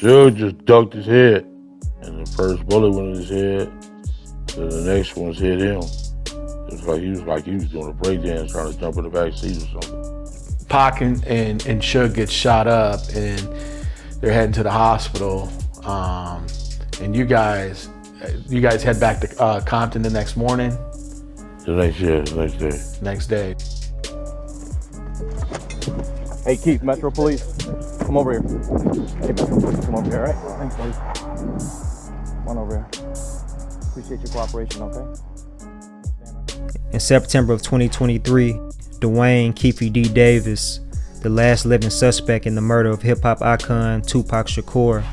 Suge just ducked his head, and the first bullet went in his head, so the next one's hit him. It was like he was doing a breakdance trying to jump in the back seat or something. Pac and Suge get shot up, and they're heading to the hospital. And you guys head back to Compton the next morning? The next day. Hey, Keefe, Metro Police, come over here. Hey, Metro Police, come over here, all right? Thanks, buddy. Come on over here. Appreciate your cooperation, okay? In September of 2023, Duane Keefe D. Davis, the last living suspect in the murder of hip-hop icon Tupac Shakur,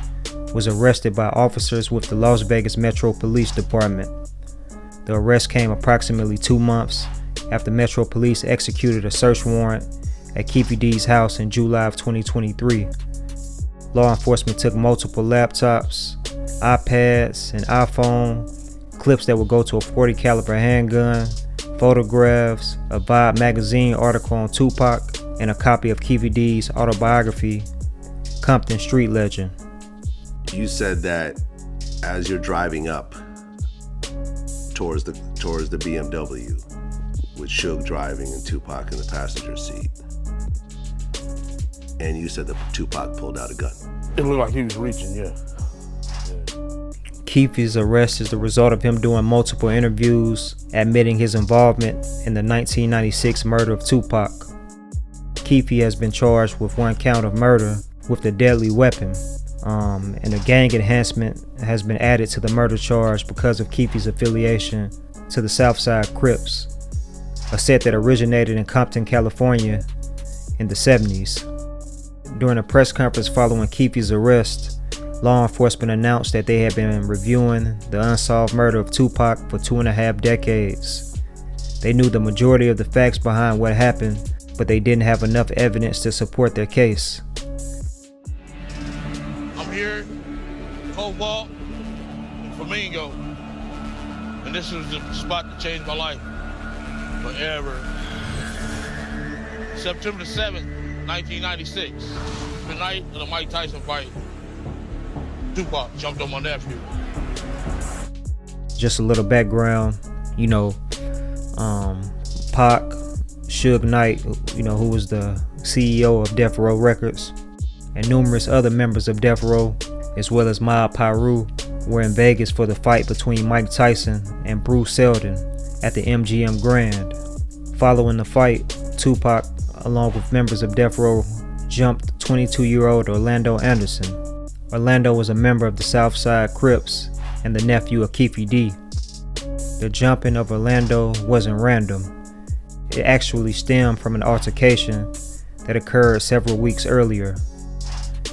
was arrested by officers with the Las Vegas Metro Police Department. The arrest came approximately 2 months after Metro Police executed a search warrant at Keefe D's house in July of 2023. Law enforcement took multiple laptops, iPads, and iPhone, clips that would go to a .40 caliber handgun, photographs, a Vibe magazine article on Tupac, and a copy of Keefe D's autobiography, Compton Street Legend. You said that as you're driving up towards the BMW with Suge driving and Tupac in the passenger seat, and you said that Tupac pulled out a gun. It looked like he was reaching, yeah. Keefe's arrest is the result of him doing multiple interviews admitting his involvement in the 1996 murder of Tupac. Keefe has been charged with 1 count of murder with a deadly weapon, and a gang enhancement has been added to the murder charge because of Keefe's affiliation to the Southside Crips, a set that originated in Compton, California in the 70s. During a press conference following Keefe's arrest, law enforcement announced that they had been reviewing the unsolved murder of Tupac for 2.5 decades. They knew the majority of the facts behind what happened, but they didn't have enough evidence to support their case. I'm here, Cobalt, Flamingo, and this was the spot that changed my life forever. September 7th, 1996, the night of the Mike Tyson fight. Tupac jumped on my nephew. Just a little background, Pac, Suge Knight, who was the CEO of Death Row Records, and numerous other members of Death Row, as well as Mob Piru, were in Vegas for the fight between Mike Tyson and Bruce Seldon at the MGM Grand. Following the fight, Tupac, along with members of Death Row, jumped 22-year-old Orlando Anderson. Orlando was a member of the Southside Crips and the nephew of Keefe D. The jumping of Orlando wasn't random. It actually stemmed from an altercation that occurred several weeks earlier.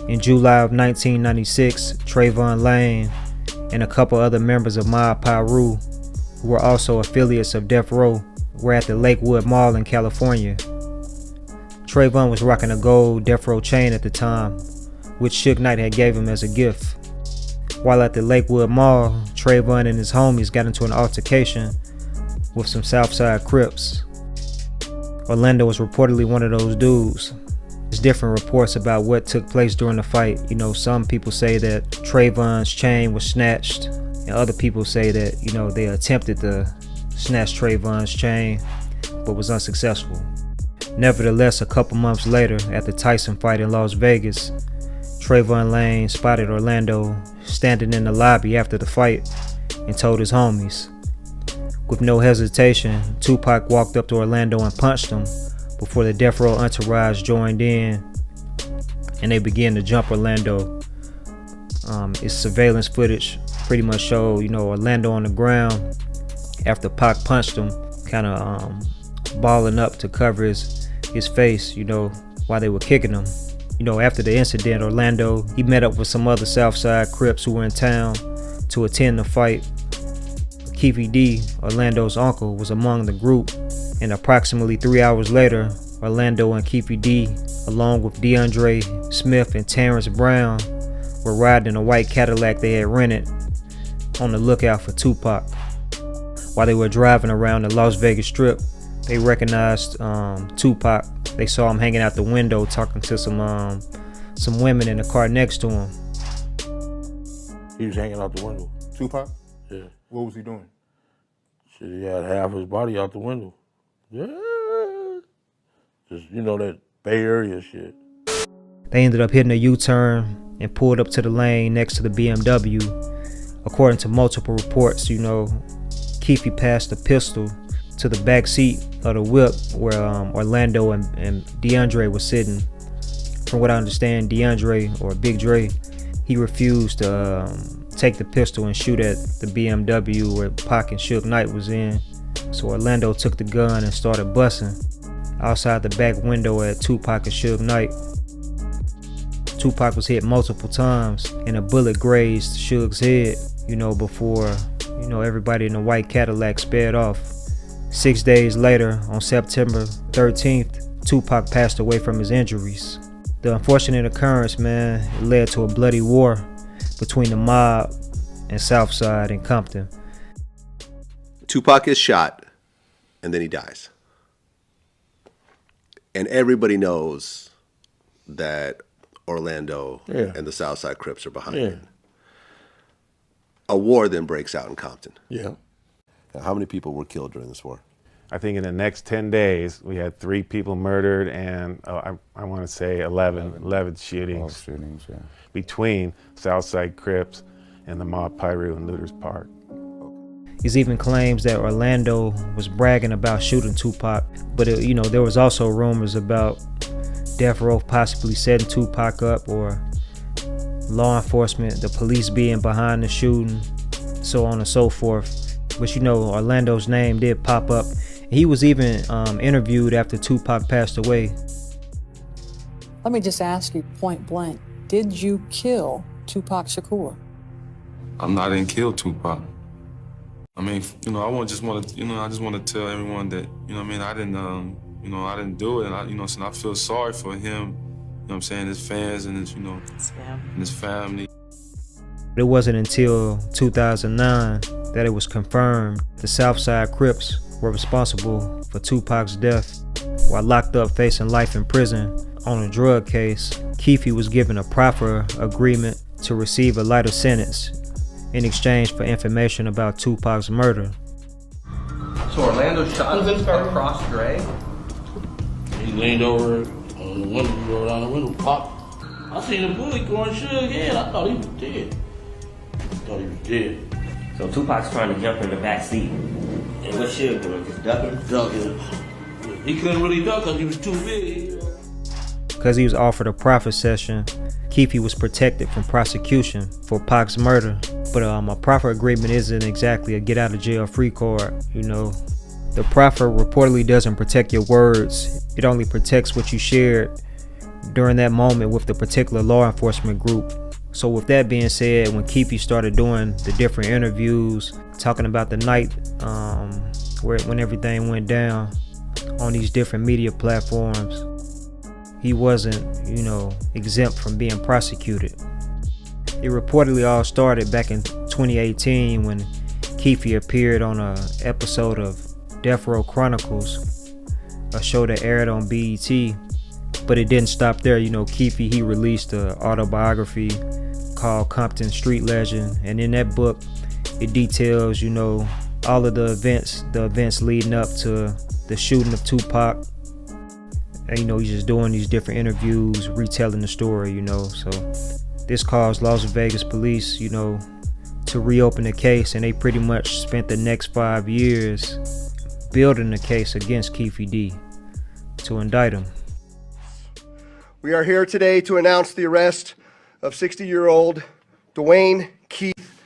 In July of 1996, Trayvon Lane and a couple other members of Mob Piru, who were also affiliates of Death Row, were at the Lakewood Mall in California. Trayvon was rocking a gold Death Row chain at the time, which Suge Knight had gave him as a gift. While at the Lakewood Mall, Trayvon and his homies got into an altercation with some Southside Crips. Orlando was reportedly one of those dudes. There's different reports about what took place during the fight. Some people say that Trayvon's chain was snatched, and other people say that, they attempted to snatch Trayvon's chain, but was unsuccessful. Nevertheless, a couple months later, at the Tyson fight in Las Vegas, Trayvon Lane spotted Orlando standing in the lobby after the fight and told his homies. With no hesitation, Tupac walked up to Orlando and punched him before the Death Row entourage joined in, and they began to jump Orlando. Its surveillance footage pretty much showed, Orlando on the ground after Pac punched him, kind of balling up to cover his face, while they were kicking him. After the incident, Orlando, he met up with some other Southside Crips who were in town to attend the fight. Keefe D, Orlando's uncle, was among the group, and approximately 3 hours later, Orlando and Keefe D, along with DeAndre Smith and Terrence Brown, were riding in a white Cadillac they had rented on the lookout for Tupac. While they were driving around the Las Vegas Strip, they recognized Tupac. They saw him hanging out the window talking to some women in the car next to him. He was hanging out the window. Tupac? Yeah. What was he doing? Shit, he had half his body out the window. Yeah. Just, that Bay Area shit. They ended up hitting a U-turn and pulled up to the lane next to the BMW. According to multiple reports, Keefe passed a pistol to the back seat of the whip where Orlando and DeAndre was sitting. From what I understand, DeAndre, or Big Dre, he refused to take the pistol and shoot at the BMW where Pac and Suge Knight was in. So Orlando took the gun and started busting outside the back window at Tupac and Suge Knight. Tupac was hit multiple times and a bullet grazed Suge's head, before, everybody in the white Cadillac sped off. 6 days later, on September 13th, Tupac passed away from his injuries. The unfortunate occurrence, man, it led to a bloody war between the mob and Southside in Compton. Tupac is shot, and then he dies. And everybody knows that Orlando and the Southside Crips are behind it. A war then breaks out in Compton. Yeah. Now, how many people were killed during this war? I think in the next 10 days, we had 3 people murdered and I want to say 11 shootings. Between Southside Crips and the Mob Piru in Looters Park. He's even claims that Orlando was bragging about shooting Tupac, but there was also rumors about Death Row possibly setting Tupac up, or law enforcement, the police being behind the shooting, so on and so forth. But Orlando's name did pop up. He was even interviewed after Tupac passed away. Let me just ask you point blank, did you kill Tupac Shakur? I didn't kill Tupac. I just want to tell everyone that, I didn't do it. And I feel sorry for him, his fans and his family. It wasn't until 2009 that it was confirmed the Southside Crips were responsible for Tupac's death. While locked up facing life in prison on a drug case, Keefe was given a proffer agreement to receive a lighter sentence in exchange for information about Tupac's murder. So Orlando shot across Dre? He leaned over on the window, rolled down the window, popped. I seen the bullet going Suge's head. I thought he was dead. So Tupac's trying to jump in the back seat. And what's Suge doing? Just ducking? Ducking. He couldn't really duck because he was too big. Because he was offered a proffer session, Keefe was protected from prosecution for Pac's murder. But a proffer agreement isn't exactly a get out of jail free card, The proffer reportedly doesn't protect your words. It only protects what you shared during that moment with the particular law enforcement group. So with that being said, when Keefe started doing the different interviews, talking about the night when everything went down on these different media platforms, he wasn't, exempt from being prosecuted. It reportedly all started back in 2018 when Keefe appeared on an episode of Death Row Chronicles, a show that aired on BET. But it didn't stop there. Keefe, he released an autobiography called Compton Street Legend, and in that book, it details, all of the events leading up to the shooting of Tupac. And, he's just doing these different interviews, retelling the story, So this caused Las Vegas police, to reopen the case, and they pretty much spent the next 5 years building the case against Keefe D to indict him. We are here today to announce the arrest of 60-year-old Duane Keith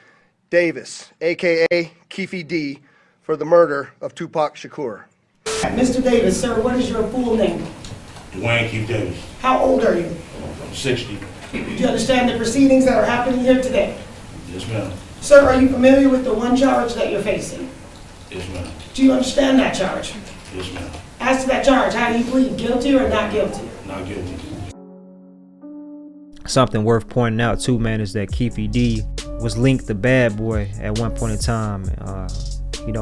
Davis, aka Keefe D, for the murder of Tupac Shakur. Mr. Davis, sir, what is your full name? Duane Keefe Davis. How old are you? I'm 60. Do you understand the proceedings that are happening here today? Yes, ma'am. Sir, are you familiar with the one charge that you're facing? Yes, ma'am. Do you understand that charge? Yes, ma'am. As to that charge, how do you plead, guilty or not guilty? Not guilty. Something worth pointing out too, man, is that Keefe D was linked to Bad Boy at one point in time.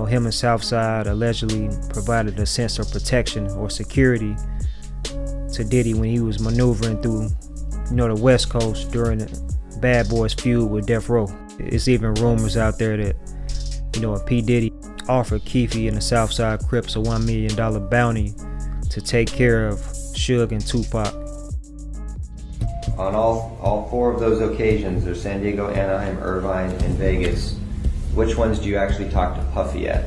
Him and Southside allegedly provided a sense of protection or security to Diddy when he was maneuvering through, the West Coast during the Bad Boy's feud with Death Row. It's even rumors out there that, you know, a P. Diddy offered Keefe and the Southside Crips a $1 million bounty to take care of Suge and Tupac. On all four of those occasions, there's San Diego, Anaheim, Irvine, and Vegas. Which ones do you actually talk to Puffy at?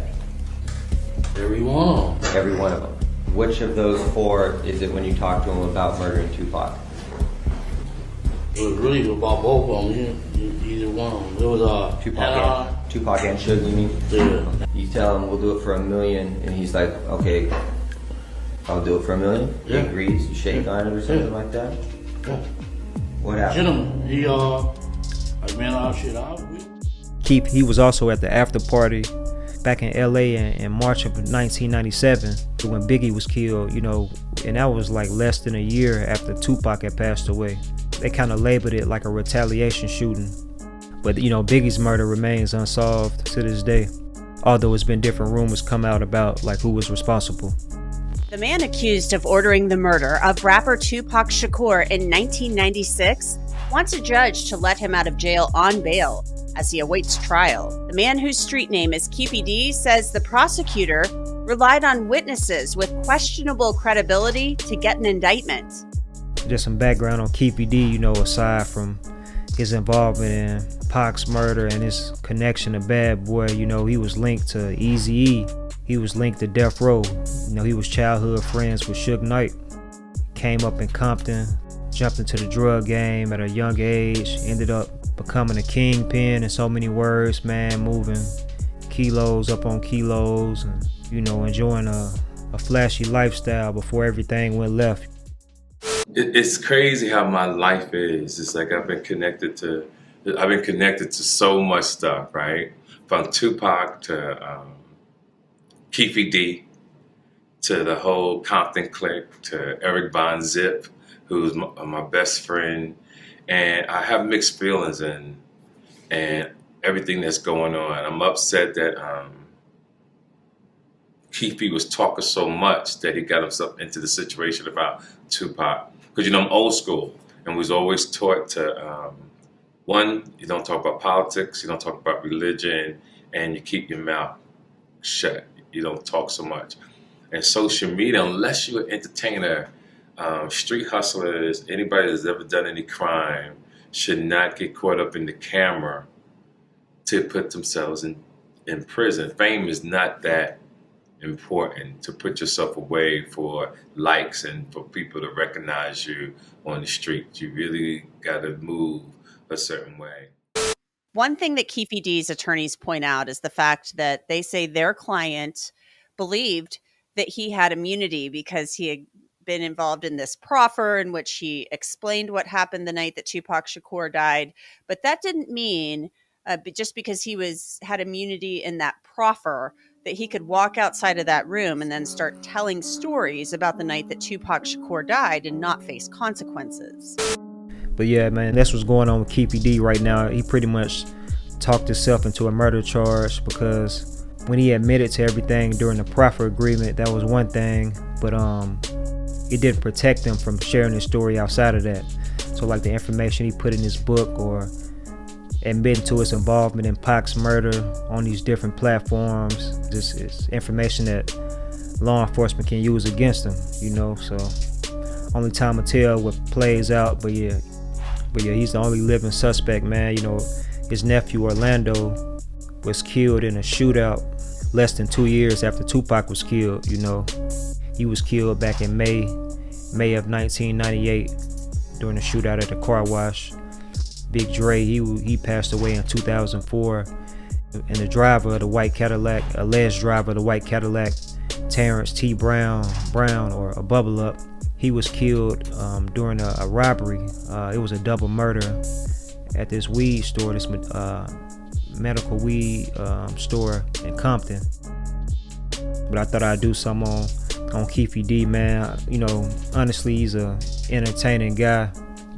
Every one. Every one of them. Which of those four is it when you talk to him about murdering Tupac? It was really about both of them. Either one. It was Tupac and Suge, you mean? Yeah. You tell him we'll do it for $1 million, and he's like, okay, I'll do it for $1 million. Yeah. He agrees. You shake on it or something like that. Yeah. What happened? Gentleman, he like, man, all shit out. Keefe, he was also at the after party back in LA in March of 1997 when Biggie was killed, you know, and that was like less than a year after Tupac had passed away. They kind of labeled it like a retaliation shooting. But, you know, Biggie's murder remains unsolved to this day, although it's been different rumors come out about like who was responsible. The man accused of ordering the murder of rapper Tupac Shakur in 1996 wants a judge to let him out of jail on bail as he awaits trial. The man, whose street name is Keefe D, says the prosecutor relied on witnesses with questionable credibility to get an indictment. Just some background on Keefe D, you know, aside from his involvement in Pac's murder and his connection to Bad Boy, you know, he was linked to Eazy-E. He was linked to Death Row. You know, he was childhood friends with Suge Knight. Came up in Compton, jumped into the drug game at a young age, ended up becoming a kingpin in so many words, man, moving kilos up on kilos and, you know, enjoying a flashy lifestyle before everything went left. It's crazy how my life is. It's like I've been connected to so much stuff, right? From Tupac to Keefe D, to the whole Compton clique, to Eric Von Zip, who's my best friend. And I have mixed feelings and everything that's going on. I'm upset that Keefe was talking so much that he got himself into the situation about Tupac. Because, you know, I'm old school and was always taught to, one, you don't talk about politics, you don't talk about religion, and you keep your mouth shut. You don't talk so much. And social media, unless you're an entertainer, street hustlers, anybody that's ever done any crime should not get caught up in the camera to put themselves in prison. Fame is not that important to put yourself away for likes and for people to recognize you on the street. You really got to move a certain way. One thing that Keefe D's attorneys point out is the fact that they say their client believed that he had immunity because he had been involved in this proffer in which he explained what happened the night that Tupac Shakur died. But that didn't mean just because he had immunity in that proffer that he could walk outside of that room and then start telling stories about the night that Tupac Shakur died and not face consequences. But yeah, man, that's what's going on with Keefe D right now. He pretty much talked himself into a murder charge because when he admitted to everything during the proffer agreement, that was one thing, but it didn't protect him from sharing his story outside of that. So like the information he put in his book or admitting to his involvement in Pac's murder on these different platforms, this is information that law enforcement can use against him, you know, so only time will tell what plays out. But yeah, he's the only living suspect, man. You know, his nephew Orlando was killed in a shootout less than 2 years after Tupac was killed. You know, he was killed back in May of 1998 during a shootout at a car wash. Big Dre, he passed away in 2004, and the driver of the white Cadillac, alleged driver of the white Cadillac, Terrence T. Brown or a Bubble Up, he was killed during a robbery. It was a double murder at this weed store, this medical weed store in Compton. But I thought I'd do something on Keefe D, man. You know, honestly, he's a entertaining guy.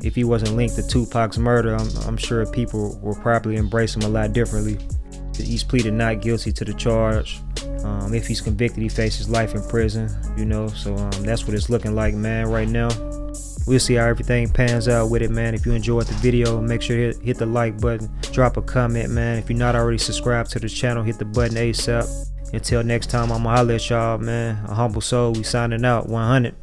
If he wasn't linked to Tupac's murder, I'm sure people will probably embrace him a lot differently. He's pleaded not guilty to the charge. If he's convicted, he faces life in prison, you know, so that's what it's looking like, man, right now. we'll see how everything pans out with it, man. If you enjoyed the video, make sure to hit the like button, drop a comment, man. If you're not already subscribed to the channel, hit the button ASAP. Until next time, I'ma holler at y'all, man. A Humble Soul, we signing out. 100.